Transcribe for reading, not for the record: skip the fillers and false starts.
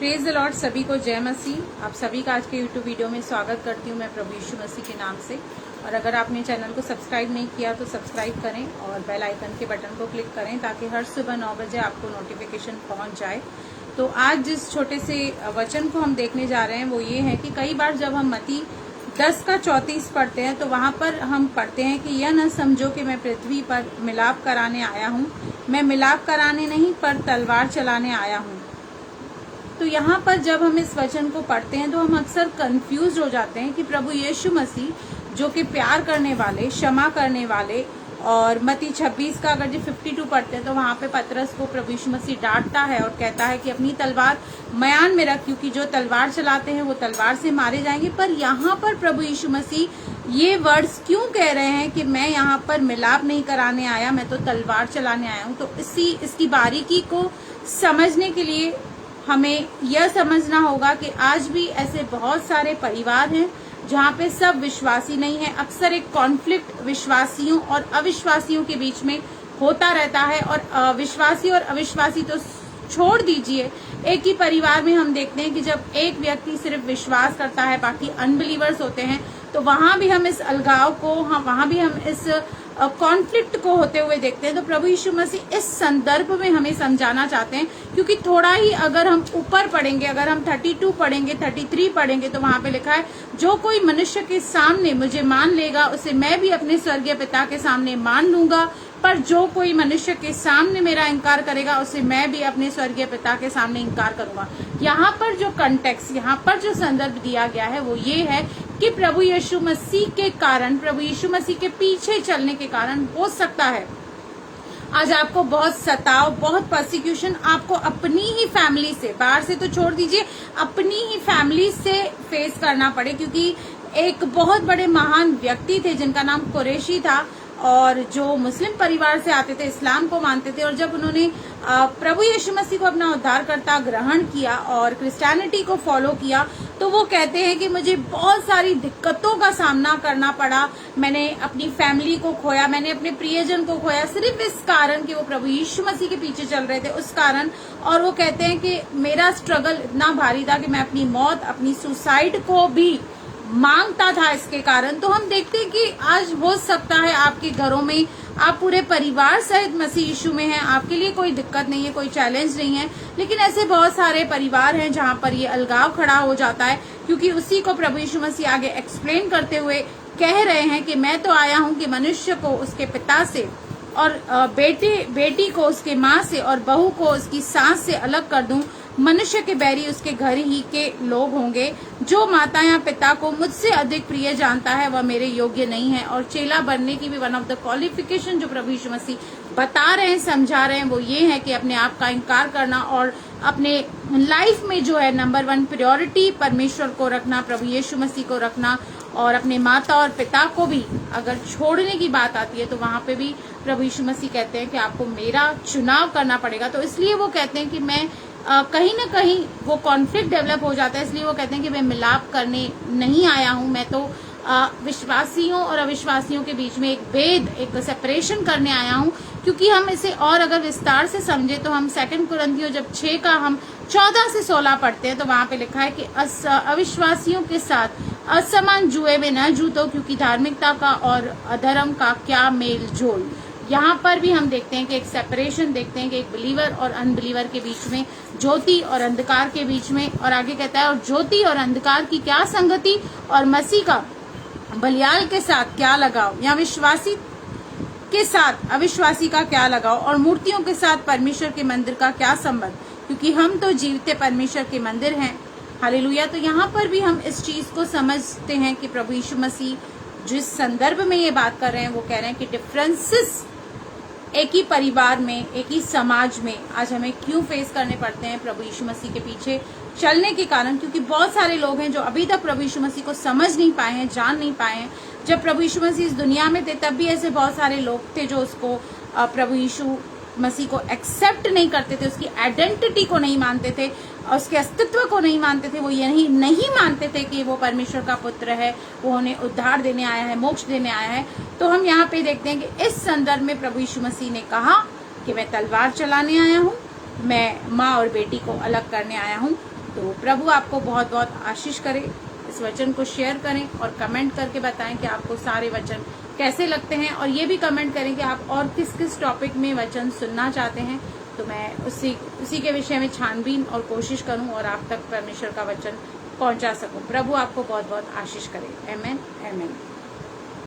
Praise the Lord. सभी को जय मसीह। आप सभी का आज के यूट्यूब वीडियो में स्वागत करती हूँ मैं प्रभु यीशु मसीह के नाम से। और अगर आपने चैनल को सब्सक्राइब नहीं किया तो सब्सक्राइब करें और बेल आइकन के बटन को क्लिक करें ताकि हर सुबह 9 बजे आपको नोटिफिकेशन पहुंच जाए। तो आज जिस छोटे से वचन को हम देखने जा रहे हैं वो ये है कि कई बार जब हम मत्ती 10:34 पढ़ते हैं तो वहां पर हम पढ़ते हैं कि यह न समझो कि मैं पृथ्वी पर मिलाप कराने आया हूँ, मैं मिलाप कराने नहीं पर तलवार चलाने आया हूँ। तो यहाँ पर जब हम इस वचन को पढ़ते हैं तो हम अक्सर कंफ्यूज हो जाते हैं कि प्रभु यीशु मसीह जो कि प्यार करने वाले, क्षमा करने वाले, और मत्ती 26 का अगर जो 52 पढ़ते हैं तो वहां पे पतरस को प्रभु यीशु मसीह डांटता है और कहता है कि अपनी तलवार मयान में रख, क्योंकि जो तलवार चलाते हैं वो तलवार से मारे जाएंगे। पर यहाँ पर प्रभु यीशु मसीह ये वर्ड्स क्यों कह रहे हैं कि मैं यहाँ पर मिलाप नहीं कराने आया, मैं तो तलवार चलाने आया हूँ। तो इसकी बारीकी को समझने के लिए हमें यह समझना होगा कि आज भी ऐसे बहुत सारे परिवार हैं जहाँ पे सब विश्वासी नहीं है। अक्सर एक कॉन्फ्लिक्ट विश्वासियों और अविश्वासियों के बीच में होता रहता है, और विश्वासी और अविश्वासी तो छोड़ दीजिए, एक ही परिवार में हम देखते हैं कि जब एक व्यक्ति सिर्फ विश्वास करता है, बाकी अनबिलीवर्स होते हैं, तो वहां भी हम इस अलगाव को, वहां भी हम इस कॉन्फ्लिक्ट को होते हुए देखते हैं। तो प्रभु यीशु मसीह इस संदर्भ में हमें समझाना चाहते हैं, क्योंकि थोड़ा ही अगर हम ऊपर पढ़ेंगे, अगर हम 32 पढ़ेंगे, 33 पढ़ेंगे, तो वहां पे लिखा है, जो कोई मनुष्य के सामने मुझे मान लेगा उसे मैं भी अपने स्वर्गीय पिता के सामने मान लूंगा, पर जो कोई मनुष्य के सामने मेरा इनकार करेगा उसे मैं भी अपने स्वर्गीय पिता के सामने इनकार करूंगा। यहाँ पर जो कंटेक्स्ट, यहाँ पर जो संदर्भ दिया गया है वो ये है कि प्रभु यीशु मसीह के कारण, प्रभु यीशु मसीह के पीछे चलने के कारण हो सकता है आज आपको बहुत सताव, बहुत परसिक्यूशन आपको अपनी ही फैमिली से, बाहर से तो छोड़ दीजिए, अपनी ही फैमिली से फेस करना पड़े। क्योंकि एक बहुत बड़े महान व्यक्ति थे जिनका नाम कुरैशी था, और जो मुस्लिम परिवार से आते थे, इस्लाम को मानते थे, और जब उन्होंने प्रभु यीशु मसीह को अपना उद्धारकर्ता ग्रहण किया और क्रिश्चियनिटी को फॉलो किया, तो वो कहते हैं कि मुझे बहुत सारी दिक्कतों का सामना करना पड़ा, मैंने अपनी फैमिली को खोया, मैंने अपने प्रियजन को खोया, सिर्फ इस कारण कि वो प्रभु यीशु मसीह के पीछे चल रहे थे, उस कारण। और वो कहते हैं कि मेरा स्ट्रगल इतना भारी था कि मैं अपनी मौत, अपनी सुसाइड को भी मांगता था इसके कारण। तो हम देखते हैं कि आज हो सकता है आपके घरों में आप पूरे परिवार सहित मसीह यीशु में हैं, आपके लिए कोई दिक्कत नहीं है, कोई चैलेंज नहीं है, लेकिन ऐसे बहुत सारे परिवार हैं जहां पर ये अलगाव खड़ा हो जाता है, क्योंकि उसी को प्रभु यीशु मसीह आगे एक्सप्लेन करते हुए कह रहे हैं कि मैं तो आया हूं कि मनुष्य को उसके पिता से, और बेटी को उसके माँ से, और बहू को उसकी सास से अलग कर दूं। मनुष्य के बैरी उसके घर ही के लोग होंगे। जो माता या पिता को मुझसे अधिक प्रिय जानता है वह मेरे योग्य नहीं है। और चेला बनने की भी वन ऑफ द क्वालिफिकेशन जो प्रभु यीशु मसीह बता रहे हैं, समझा रहे हैं, वो ये है कि अपने आप का इनकार करना और अपने लाइफ में जो है नंबर 1 प्रायोरिटी परमेश्वर को रखना, प्रभु यीशु मसीह को रखना, और अपने माता और पिता को भी अगर छोड़ने की बात आती है तो वहां पे भी प्रभु यीशु मसीह कहते हैं कि आपको मेरा चुनाव करना पड़ेगा। तो इसलिए वो कहते हैं कि मैं कहीं ना कहीं वो कॉन्फ्लिक्ट डेवलप हो जाता है, इसलिए वो कहते हैं कि मैं मिलाप करने नहीं आया हूं, मैं तो विश्वासियों और अविश्वासियों के बीच में एक भेद, एक सेपरेशन करने आया हूं। क्योंकि हम इसे और अगर विस्तार से समझे तो हम 2 कुरिन्थियों जब 6 का हम 14 से 16 पढ़ते हैं तो वहां पे लिखा है कि अविश्वासियों के साथ असमान जुए में न जूतो, क्योंकि धार्मिकता का और अधर्म का क्या मेल जोल। यहाँ पर भी हम देखते हैं कि एक सेपरेशन देखते हैं कि एक बिलीवर और अनबिलीवर के बीच में, ज्योति और अंधकार के बीच में। और आगे कहता है, और ज्योति और अंधकार की क्या संगति, और मसीह का बलियाल के साथ क्या लगाओ, या विश्वासी के साथ अविश्वासी का क्या लगाओ, और मूर्तियों के साथ परमेश्वर के मंदिर का क्या संबंध, क्योंकि हम तो जीवते परमेश्वर के मंदिर हैं। हालेलुया। तो यहाँ पर भी हम इस चीज को समझते हैं कि प्रभु यीशु मसीह जिस संदर्भ में ये बात कर रहे हैं वो कह रहे हैं कि डिफरेंसेस एक ही परिवार में, एक ही समाज में आज हमें क्यों फेस करने पड़ते हैं प्रभु यीशु मसीह के पीछे चलने के कारण। क्योंकि बहुत सारे लोग हैं जो अभी तक प्रभु यीशु मसीह को समझ नहीं पाए हैं, जान नहीं पाए हैं। जब प्रभु यीशु मसीह इस दुनिया में थे तब भी ऐसे बहुत सारे लोग थे जो उसको, प्रभु यीशु मसीह को एक्सेप्ट नहीं करते थे, उसकी आइडेंटिटी को नहीं मानते थे, उसके अस्तित्व को नहीं मानते थे। वो यही नहीं मानते थे कि वो परमेश्वर का पुत्र है, वो उन्हें उद्धार देने आया है, मोक्ष देने आया है। तो हम यहाँ पे देखते हैं कि इस संदर्भ में प्रभु यीशु मसीह ने कहा कि मैं तलवार चलाने आया हूँ, मैं माँ और बेटी को अलग करने आया हूँ। तो प्रभु आपको बहुत बहुत आशीष करे। इस वचन को शेयर करें और कमेंट करके बताएं कि आपको सारे वचन कैसे लगते हैं, और ये भी कमेंट करें कि आप और किस किस टॉपिक में वचन सुनना चाहते हैं, तो मैं उसी के विषय में छानबीन और कोशिश करूं और आप तक परमेश्वर का वचन पहुंचा सकूं। प्रभु आपको बहुत बहुत आशीष करे। आमेन आमेन।